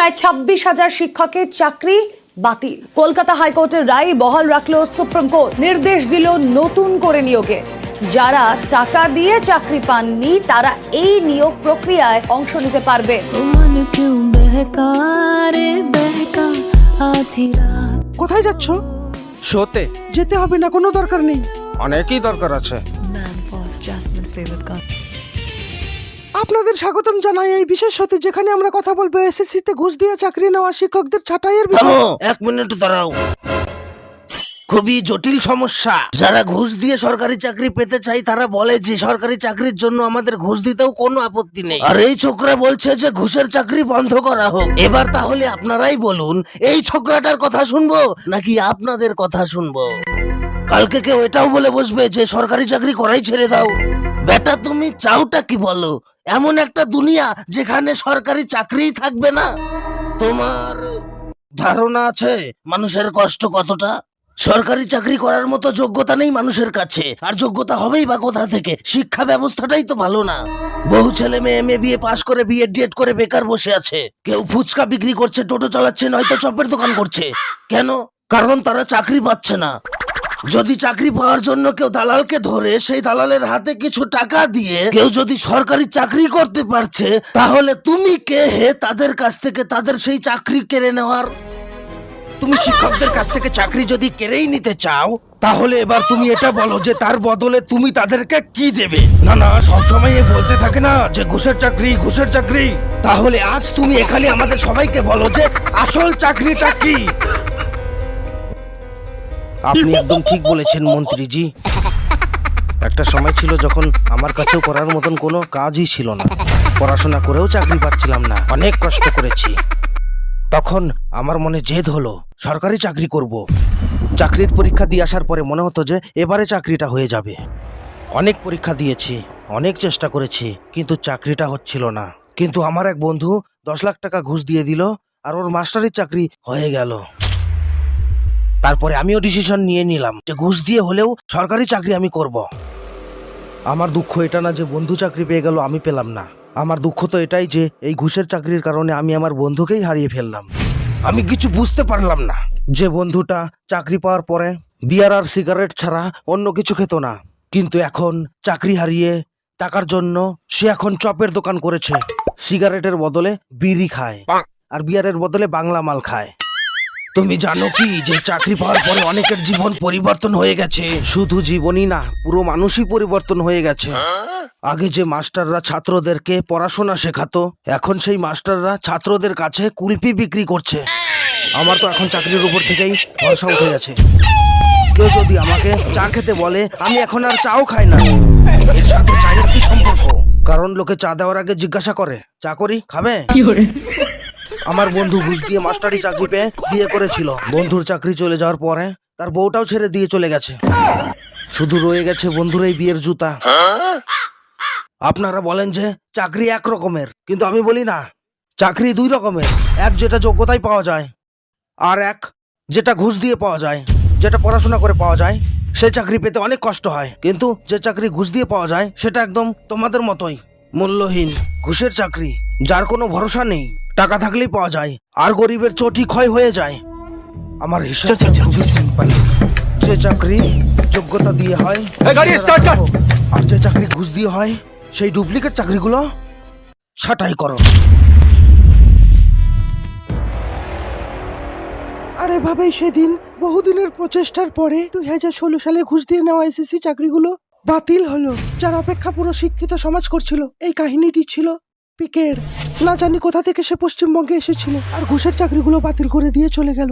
প্রায় 26,000 শিক্ষকের চাকরি বাতিল। কলকাতা হাইকোর্টের রায় বহাল রাখলো সুপ্রিম কোর্ট। নির্দেশ দিল নতুন করে নিয়োগে। যারা টাকা দিয়ে চাকরি পাননি তারা এই নিয়োগ প্রক্রিয়ায় অংশ নিতে পারবে। কোথায় যাচ্ছ? শোতে যেতে হবে না, কোনো দরকার নেই। অনেকই দরকার আছে। আপনাদের স্বাগতম জানাই এই বিশেষ শোতে, যেখানে আমরা কথা বলবো এসএসসি তে ঘুষ দিয়ে চাকরি নেওয়া শিক্ষকদের ছাঁটাইয়ের বিষয়ে। এক মিনিট দাঁড়াও, খুবই জটিল সমস্যা। যারা ঘুষ দিয়ে সরকারি চাকরি পেতে চাই তারা বলে যে সরকারি চাকরির জন্য আমাদের ঘুষ দিতেও কোনো আপত্তি নেই, আর এই ছোকরা বলছে যে ঘুষের চাকরি বন্ধ করা হোক। এবার তাহলে আপনারাই বলুন, এই ছোকরাটার কথা শুনবো নাকি আপনাদের কথা শুনবো? কালকে কেউ এটাও বলে বসবে যে সরকারি চাকরি করাই ছেড়ে দাও। বেটা তুমি চাওটা কি বলো? এমন একটা দুনিয়া যেখানে সরকারি চাকরিই থাকবে না? তোমার ধারণা আছে মানুষের কষ্ট কতটা? সরকারি চাকরি করার মতো যোগ্যতা নেই মানুষের কাছে, আর যোগ্যতা হবেই বা কোথা থেকে? শিক্ষা ব্যবস্থাটাই তো ভালো না। বহু ছেলে মেয়ে এমএ বিএ পাশ করে বিএড ডিএড করে বেকার বসে আছে। কেউ ফুচকা বিক্রি করছে, টোটো চালাচ্ছে, নয়তো চপের দোকান করছে। কেন? কারণ তারা চাকরি পাচ্ছে না। যদি চাকরি পাওয়ার জন্য কেউ দালালকে ধরে সেই দালালের হাতে কিছু টাকা দিয়ে কেউ যদি সরকারি চাকরি করতে পারছে, তাহলে তুমি কে হে তাদের কাছ থেকে তাদের সেই চাকরি কেড়ে নেওয়ার? তুমি শিক্ষকদের কাছ থেকে চাকরি যদি কেড়েই নিতে চাও, তাহলে এবার তুমি এটা বলো যে তার বদলে তুমি তাদেরকে কি দেবে। না না, সবসময় বলতে থাকে না যে ঘুষের চাকরি ঘুষের চাকরি। তাহলে আজ তুমি এখানে আমাদের সবাইকে বলো যে আসল চাকরিটা কি। আপনি একদম ঠিক বলেছেন মন্ত্রীজি। একটা সময় ছিল যখন আমার কাছেও করার মতন কোনো কাজই ছিল না, পড়াশোনা করেও চাকরি পাচ্ছিলাম না, অনেক কষ্ট করেছি। তখন আমার মনে জেদ হলো সরকারি চাকরি করব। চাকরির পরীক্ষা দিয়ে আসার পরে মনে হতো যে এবারে চাকরিটা হয়ে যাবে। অনেক পরীক্ষা দিয়েছি, অনেক চেষ্টা করেছি, কিন্তু চাকরিটা হচ্ছিল না। কিন্তু আমার এক বন্ধু 10 লাখ টাকা ঘুষ দিয়ে দিল, আর ওর মাস্টারের চাকরি হয়ে গেল। তারপরে আমিও ডিসিশন নিয়ে নিলাম যে ঘুষ দিয়ে হলেও সরকারি চাকরি আমি করব। আমার দুঃখ এটা না যে বন্ধু চাকরি পেয়ে গেল, আমি পেলাম না। আমার দুঃখ তো এটাই যে এই ঘুষের চাকরির কারণে আমি আমার বন্ধুকেই হারিয়ে ফেললাম। আমি কিছু বুঝতে পারলাম না যে বন্ধুটা চাকরি পাওয়ার পরে বিয়ার আর সিগারেট ছাড়া অন্য কিছু খেত না, কিন্তু এখন চাকরি হারিয়ে টাকার জন্য সে এখন চপের দোকান করেছে। সিগারেটের বদলে বিড়ি খায় আর বিয়ারের বদলে বাংলা মাল খায়। তুমি জানো কি যে চাকরি পাওয়ার পরে অনেকের জীবন পরিবর্তন হয়ে গেছে? শুধু জীবনই না, পুরো মানুষই পরিবর্তন হয়ে গেছে। আগে যে মাস্টাররা ছাত্রদেরকে পড়াশোনা শেখাতো, এখন সেই মাস্টাররা ছাত্রদের কাছে কুলপি বিক্রি করছে। আমার তো এখন চাকরির উপর থেকেই ভরসা উঠে গেছে। কেউ যদি আমাকে চা খেতে বলে, আমি এখন আর চাও খাই না। এর সাথে চায়ের কি সম্পর্ক? কারণ লোকে চা দেওয়ার আগে জিজ্ঞাসা করে, চা করি খাবে? আমার বন্ধু ঘুষ দিয়ে মাস্টারি চাকরি পেয়ে বিয়ে করেছিল। বন্ধুর চাকরি চলে যাওয়ার পরে তার বউটাও ছেড়ে দিয়ে চলে গেছে। শুধু রয়ে গেছে বন্ধুর এই বিয়ের জুতা। আপনারা বলেন যে চাকরি এক রকমের, কিন্তু আমি বলি না, চাকরি 2 রকমের। এক যেটা যোগ্যতায় পাওয়া যায়, আর এক যেটা ঘুষ দিয়ে পাওয়া যায়। যেটা পড়াশোনা করে পাওয়া যায় সেই চাকরি পেতে অনেক কষ্ট হয়, কিন্তু যে চাকরি ঘুষ দিয়ে পাওয়া যায় সেটা একদম তোমাদের মতোই মূল্যহীন। ঘুষের চাকরি, যার কোনো ভরসা নেই, টাকা থাকলেই পাওয়া যায়, আর গরিবের চটি ক্ষয় হয়ে যায়। আমার হিসাব খুবই সিম্পল। যে চাকরি যোগ্যতা দিয়ে হয় আর যে চাকরি ঘুষ দিয়ে হয়, সেই ডুপ্লিকেট চাকরিগুলো ছাঁটাই করো। আর এভাবেই সেদিন বহুদিনের প্রচেষ্টার পরে 2016 সালে ঘুষ দিয়ে নেওয়া এসএসসি চাকরিগুলো বাতিল হলো। যার অপেক্ষা পুরো শিক্ষিত সমাজ করছিল। এই কাহিনীটি ছিল পিকের। না জানি কোথা থেকে সে পশ্চিমবঙ্গে এসেছিল আর ঘুষের চাকরিগুলো বাতিল করে দিয়ে চলে গেল।